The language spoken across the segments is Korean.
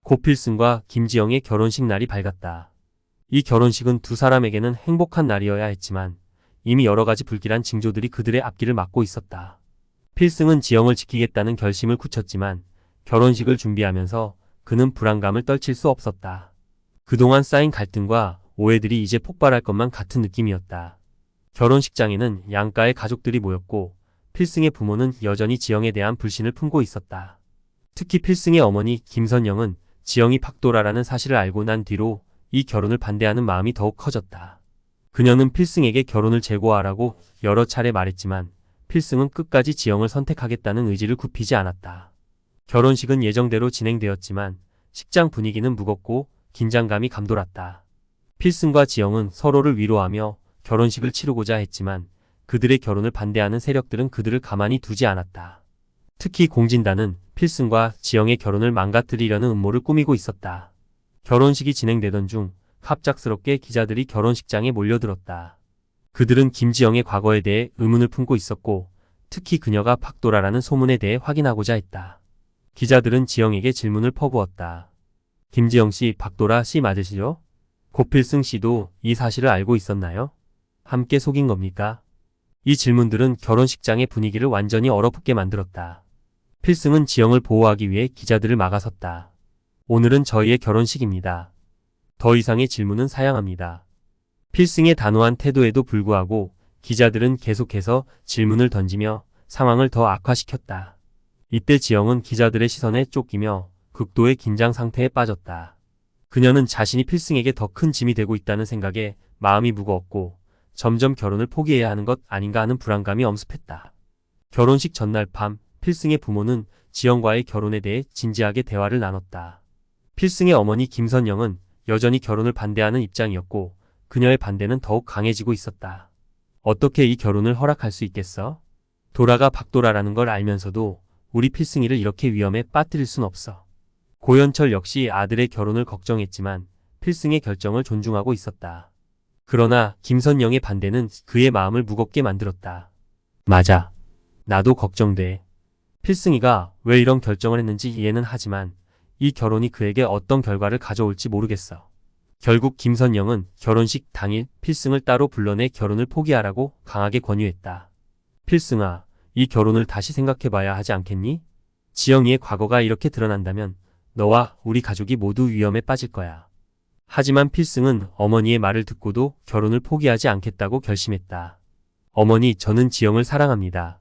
고필승과 김지영의 결혼식 날이 밝았다. 이 결혼식은 두 사람에게는 행복한 날이어야 했지만 이미 여러 가지 불길한 징조들이 그들의 앞길을 막고 있었다. 필승은 지영을 지키겠다는 결심을 굳혔지만 결혼식을 준비하면서 그는 불안감을 떨칠 수 없었다. 그동안 쌓인 갈등과 오해들이 이제 폭발할 것만 같은 느낌이었다. 결혼식장에는 양가의 가족들이 모였고 필승의 부모는 여전히 지영에 대한 불신을 품고 있었다. 특히 필승의 어머니 김선영은 지영이 박도라라는 사실을 알고 난 뒤로 이 결혼을 반대하는 마음이 더욱 커졌다. 그녀는 필승에게 결혼을 재고하라고 여러 차례 말했지만 필승은 끝까지 지영을 선택하겠다는 의지를 굽히지 않았다. 결혼식은 예정대로 진행되었지만 식장 분위기는 무겁고 긴장감이 감돌았다. 필승과 지영은 서로를 위로하며 결혼식을 치르고자 했지만 그들의 결혼을 반대하는 세력들은 그들을 가만히 두지 않았다. 특히 공진단은 필승과 지영의 결혼을 망가뜨리려는 음모를 꾸미고 있었다. 결혼식이 진행되던 중 갑작스럽게 기자들이 결혼식장에 몰려들었다. 그들은 김지영의 과거에 대해 의문을 품고 있었고 특히 그녀가 박도라라는 소문에 대해 확인하고자 했다. 기자들은 지영에게 질문을 퍼부었다. 김지영 씨, 박도라 씨 맞으시죠? 고필승 씨도 이 사실을 알고 있었나요? 함께 속인 겁니까? 이 질문들은 결혼식장의 분위기를 완전히 얼어붙게 만들었다. 필승은 지영을 보호하기 위해 기자들을 막아섰다. 오늘은 저희의 결혼식입니다. 더 이상의 질문은 사양합니다. 필승의 단호한 태도에도 불구하고 기자들은 계속해서 질문을 던지며 상황을 더 악화시켰다. 이때 지영은 기자들의 시선에 쫓기며 극도의 긴장 상태에 빠졌다. 그녀는 자신이 필승에게 더 큰 짐이 되고 있다는 생각에 마음이 무거웠고 점점 결혼을 포기해야 하는 것 아닌가 하는 불안감이 엄습했다. 결혼식 전날 밤 필승의 부모는 지영과의 결혼에 대해 진지하게 대화를 나눴다. 필승의 어머니 김선영은 여전히 결혼을 반대하는 입장이었고 그녀의 반대는 더욱 강해지고 있었다. 어떻게 이 결혼을 허락할 수 있겠어? 도라가 박도라라는 걸 알면서도 우리 필승이를 이렇게 위험에 빠뜨릴 순 없어. 고연철 역시 아들의 결혼을 걱정했지만 필승의 결정을 존중하고 있었다. 그러나 김선영의 반대는 그의 마음을 무겁게 만들었다. 맞아. 나도 걱정돼. 필승이가 왜 이런 결정을 했는지 이해는 하지만 이 결혼이 그에게 어떤 결과를 가져올지 모르겠어. 결국 김선영은 결혼식 당일 필승을 따로 불러내 결혼을 포기하라고 강하게 권유했다. 필승아, 이 결혼을 다시 생각해봐야 하지 않겠니? 지영이의 과거가 이렇게 드러난다면 너와 우리 가족이 모두 위험에 빠질 거야. 하지만 필승은 어머니의 말을 듣고도 결혼을 포기하지 않겠다고 결심했다. 어머니, 저는 지영을 사랑합니다.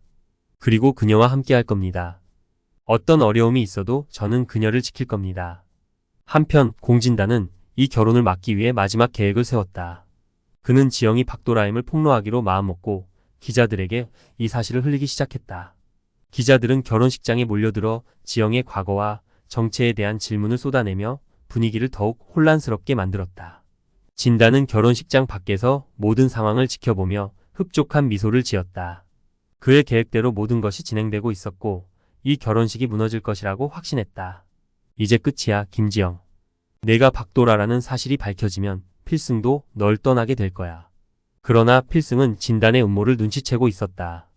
그리고 그녀와 함께 할 겁니다. 어떤 어려움이 있어도 저는 그녀를 지킬 겁니다. 한편 공진단은 이 결혼을 막기 위해 마지막 계획을 세웠다. 그는 지영이 박도라임을 폭로하기로 마음먹고 기자들에게 이 사실을 흘리기 시작했다. 기자들은 결혼식장에 몰려들어 지영의 과거와 정체에 대한 질문을 쏟아내며 분위기를 더욱 혼란스럽게 만들었다. 진단은 결혼식장 밖에서 모든 상황을 지켜보며 흡족한 미소를 지었다. 그의 계획대로 모든 것이 진행되고 있었고 이 결혼식이 무너질 것이라고 확신했다. 이제 끝이야, 김지영. 내가 박도라라는 사실이 밝혀지면 필승도 널 떠나게 될 거야. 그러나 필승은 진단의 음모를 눈치채고 있었다.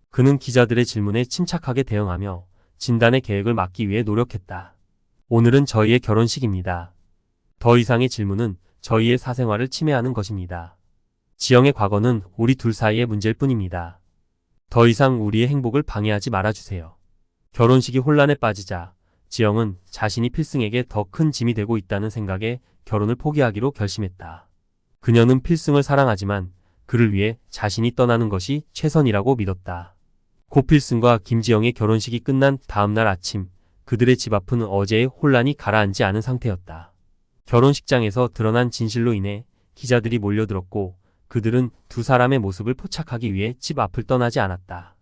그는 기자들의 질문에 침착하게 대응하며 진단의 계획을 막기 위해 노력했다. 오늘은 저희의 결혼식입니다. 더 이상의 질문은 저희의 사생활을 침해하는 것입니다. 지영의 과거는 우리 둘 사이의 문제일 뿐입니다. 더 이상 우리의 행복을 방해하지 말아주세요. 결혼식이 혼란에 빠지자 지영은 자신이 필승에게 더 큰 짐이 되고 있다는 생각에 결혼을 포기하기로 결심했다. 그녀는 필승을 사랑하지만 그를 위해 자신이 떠나는 것이 최선이라고 믿었다. 고필승과 김지영의 결혼식이 끝난 다음날 아침 그들의 집 앞은 어제의 혼란이 가라앉지 않은 상태였다. 결혼식장에서 드러난 진실로 인해 기자들이 몰려들었고 그들은 두 사람의 모습을 포착하기 위해 집 앞을 떠나지 않았다.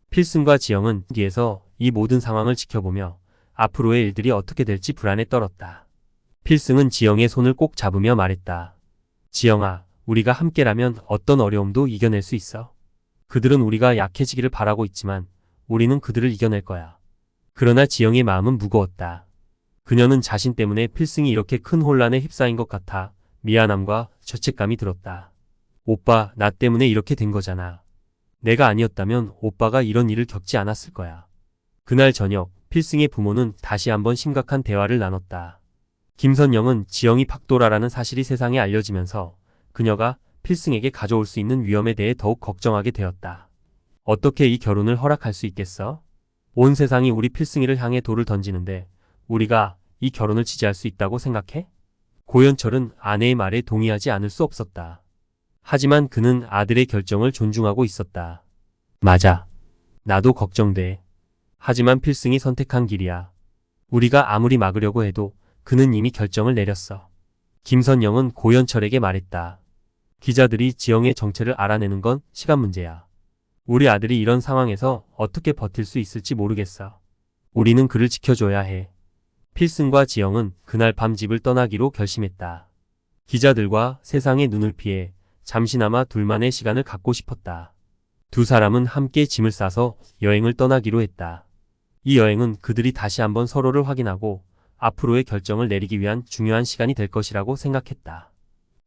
필승과 지영은 뒤에서 이 모든 상황을 지켜보며 앞으로의 일들이 어떻게 될지 불안에 떨었다. 필승은 지영의 손을 꼭 잡으며 말했다. 지영아, 우리가 함께라면 어떤 어려움도 이겨낼 수 있어. 그들은 우리가 약해지기를 바라고 있지만 우리는 그들을 이겨낼 거야. 그러나 지영의 마음은 무거웠다. 그녀는 자신 때문에 필승이 이렇게 큰 혼란에 휩싸인 것 같아 미안함과 죄책감이 들었다. 오빠, 나 때문에 이렇게 된 거잖아. 내가 아니었다면 오빠가 이런 일을 겪지 않았을 거야. 그날 저녁 필승의 부모는 다시 한번 심각한 대화를 나눴다. 김선영은 지영이 박도라라는 사실이 세상에 알려지면서 그녀가 필승에게 가져올 수 있는 위험에 대해 더욱 걱정하게 되었다. 어떻게 이 결혼을 허락할 수 있겠어? 온 세상이 우리 필승이를 향해 돌을 던지는데 우리가 이 결혼을 지지할 수 있다고 생각해? 고현철은 아내의 말에 동의하지 않을 수 없었다. 하지만 그는 아들의 결정을 존중하고 있었다. 맞아. 나도 걱정돼. 하지만 필승이 선택한 길이야. 우리가 아무리 막으려고 해도 그는 이미 결정을 내렸어. 김선영은 고현철에게 말했다. 기자들이 지영의 정체를 알아내는 건 시간 문제야. 우리 아들이 이런 상황에서 어떻게 버틸 수 있을지 모르겠어. 우리는 그를 지켜줘야 해. 필승과 지영은 그날 밤 집을 떠나기로 결심했다. 기자들과 세상의 눈을 피해 잠시나마 둘만의 시간을 갖고 싶었다. 두 사람은 함께 짐을 싸서 여행을 떠나기로 했다. 이 여행은 그들이 다시 한번 서로를 확인하고 앞으로의 결정을 내리기 위한 중요한 시간이 될 것이라고 생각했다.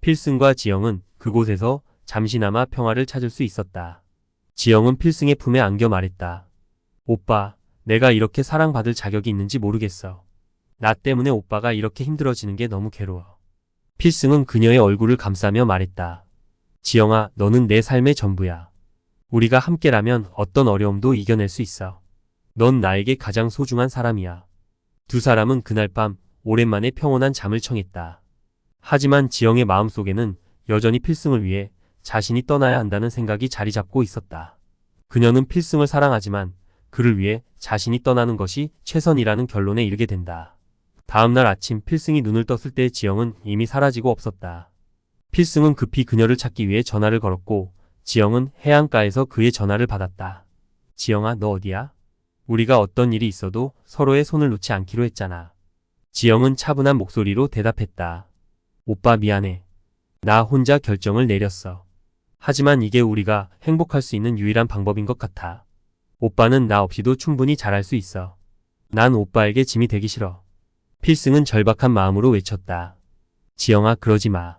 필승과 지영은 그곳에서 잠시나마 평화를 찾을 수 있었다. 지영은 필승의 품에 안겨 말했다. 오빠, 내가 이렇게 사랑받을 자격이 있는지 모르겠어. 나 때문에 오빠가 이렇게 힘들어지는 게 너무 괴로워. 필승은 그녀의 얼굴을 감싸며 말했다. 지영아, 너는 내 삶의 전부야. 우리가 함께라면 어떤 어려움도 이겨낼 수 있어. 넌 나에게 가장 소중한 사람이야. 두 사람은 그날 밤 오랜만에 평온한 잠을 청했다. 하지만 지영의 마음속에는 여전히 필승을 위해 자신이 떠나야 한다는 생각이 자리 잡고 있었다. 그녀는 필승을 사랑하지만 그를 위해 자신이 떠나는 것이 최선이라는 결론에 이르게 된다. 다음날 아침 필승이 눈을 떴을 때 지영은 이미 사라지고 없었다. 필승은 급히 그녀를 찾기 위해 전화를 걸었고 지영은 해안가에서 그의 전화를 받았다. 지영아, 너 어디야? 우리가 어떤 일이 있어도 서로의 손을 놓지 않기로 했잖아. 지영은 차분한 목소리로 대답했다. 오빠 미안해. 나 혼자 결정을 내렸어. 하지만 이게 우리가 행복할 수 있는 유일한 방법인 것 같아. 오빠는 나 없이도 충분히 잘할 수 있어. 난 오빠에게 짐이 되기 싫어. 필승은 절박한 마음으로 외쳤다. 지영아, 그러지 마.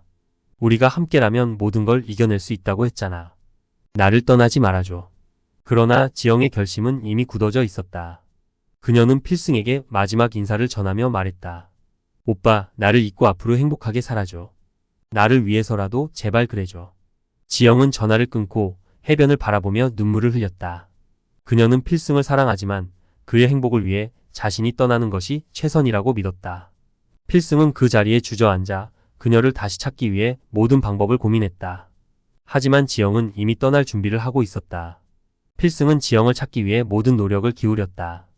우리가 함께라면 모든 걸 이겨낼 수 있다고 했잖아. 나를 떠나지 말아줘. 그러나 지영의 결심은 이미 굳어져 있었다. 그녀는 필승에게 마지막 인사를 전하며 말했다. 오빠, 나를 잊고 앞으로 행복하게 살아줘. 나를 위해서라도 제발 그래줘. 지영은 전화를 끊고 해변을 바라보며 눈물을 흘렸다. 그녀는 필승을 사랑하지만 그의 행복을 위해 자신이 떠나는 것이 최선이라고 믿었다. 필승은 그 자리에 주저앉아 그녀를 다시 찾기 위해 모든 방법을 고민했다. 하지만 지영은 이미 떠날 준비를 하고 있었다. 필승은 지영을 찾기 위해 모든 노력을 기울였다.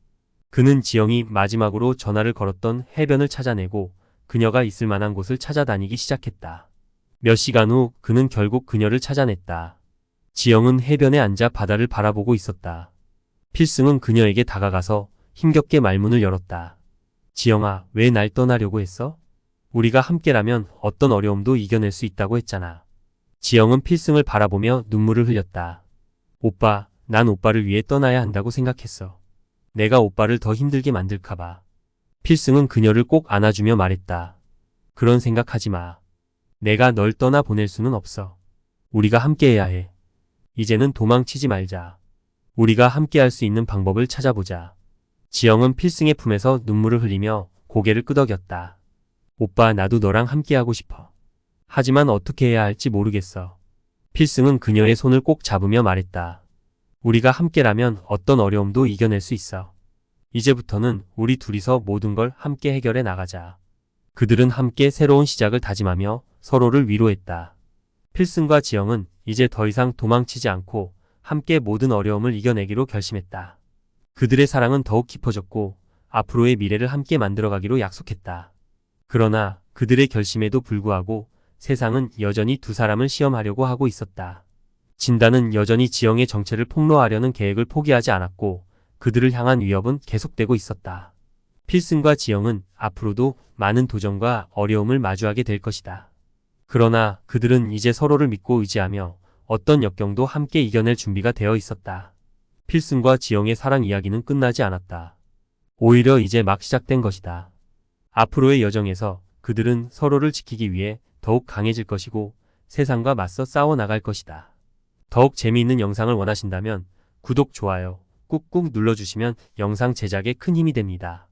그는 지영이 마지막으로 전화를 걸었던 해변을 찾아내고 그녀가 있을 만한 곳을 찾아다니기 시작했다. 몇 시간 후 그는 결국 그녀를 찾아냈다. 지영은 해변에 앉아 바다를 바라보고 있었다. 필승은 그녀에게 다가가서 힘겹게 말문을 열었다. 지영아, 왜 날 떠나려고 했어? 우리가 함께라면 어떤 어려움도 이겨낼 수 있다고 했잖아. 지영은 필승을 바라보며 눈물을 흘렸다. 오빠, 난 오빠를 위해 떠나야 한다고 생각했어. 내가 오빠를 더 힘들게 만들까봐. 필승은 그녀를 꼭 안아주며 말했다. 그런 생각하지 마. 내가 널 떠나 보낼 수는 없어. 우리가 함께해야 해. 이제는 도망치지 말자. 우리가 함께할 수 있는 방법을 찾아보자. 지영은 필승의 품에서 눈물을 흘리며 고개를 끄덕였다. 오빠, 나도 너랑 함께하고 싶어. 하지만 어떻게 해야 할지 모르겠어. 필승은 그녀의 손을 꼭 잡으며 말했다. 우리가 함께라면 어떤 어려움도 이겨낼 수 있어. 이제부터는 우리 둘이서 모든 걸 함께 해결해 나가자. 그들은 함께 새로운 시작을 다짐하며 서로를 위로했다. 필승과 지영은 이제 더 이상 도망치지 않고 함께 모든 어려움을 이겨내기로 결심했다. 그들의 사랑은 더욱 깊어졌고 앞으로의 미래를 함께 만들어가기로 약속했다. 그러나 그들의 결심에도 불구하고 세상은 여전히 두 사람을 시험하려고 하고 있었다. 진단은 여전히 지영의 정체를 폭로하려는 계획을 포기하지 않았고 그들을 향한 위협은 계속되고 있었다. 필승과 지영은 앞으로도 많은 도전과 어려움을 마주하게 될 것이다. 그러나 그들은 이제 서로를 믿고 의지하며 어떤 역경도 함께 이겨낼 준비가 되어 있었다. 필승과 지영의 사랑 이야기는 끝나지 않았다. 오히려 이제 막 시작된 것이다. 앞으로의 여정에서 그들은 서로를 지키기 위해 더욱 강해질 것이고 세상과 맞서 싸워 나갈 것이다. 더욱 재미있는 영상을 원하신다면 구독, 좋아요 꾹꾹 눌러주시면 영상 제작에 큰 힘이 됩니다.